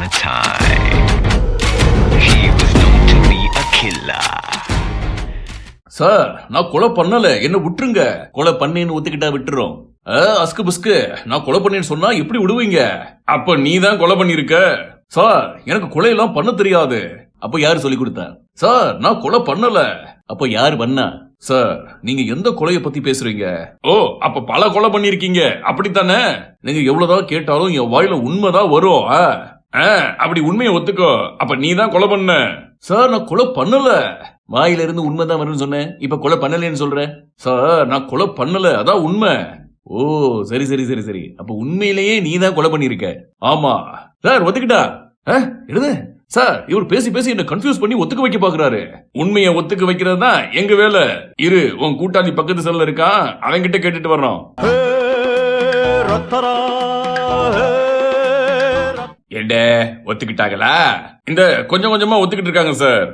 a time, he was known to be a killer. Sir, நான் கொலை பண்ணல, என்ன விட்டுருங்க. கொலை பண்ணேன்னு ஒத்துக்கிட்டா விட்டுறோம். அஸ்கு புஸ்கு, நான் கொலை பண்ணேன்னு சொன்னா எப்படி விடுவீங்க? அப்ப நீ தான் கொலை பண்ணிருக்க. சார், எனக்கு கொலையெல்லாம் பண்ண தெரியாது. அப்ப யாரு சொல்லி கொடுத்தா? சார், நான் கொலை பண்ணல. அப்ப யாரு பண்ணா? சார், நீங்க எந்த கொலைய பத்தி பேசுறீங்க? ஓ, அப்ப பல கொலை பண்ணிருக்கீங்க, அப்படித்தானே? நீங்க எவ்வளவுதான் கேட்டாலும் என் வாயில உண்மைதான் வரும். அப்படி உண்மையை ஒத்துக்கோ. அப்ப நீ தான் கொலை பண்ண. சார், நான் கொலை பண்ணல. வாயில இருந்து உண்மைதான் வரும்னு சொன்னேன், இப்ப கொலை பண்ணலன்னு சொல்றேன். சார், நான் கொலை பண்ணல, அதான் உண்மை. ஓ, சரி சரி சரி சரி. அப்ப உண்மையிலேயே நீ தான் கொலை பண்ணிருக்க. ஆமா சார், ஒத்துக்கிட்டா? எழுது சார். இவர் பேசி பேசி என்ன கன்ஃபியூஸ் பண்ணி ஒத்துக்க வைக்க பாக்குறாரு. உண்மையை ஒத்துக்க வைக்கிறது தான் எங்க வேலை. இரு, உன் கூட்டாளி பக்கத்து செல்ல இருக்கான், அவன்கிட்ட கேட்டுட்டு வர்றோம். என்ன ஒத்துக்கிட்டாங்களா? இந்த கொஞ்சம் கொஞ்சமா ஒத்துக்கிட்டு இருக்காங்க சார்.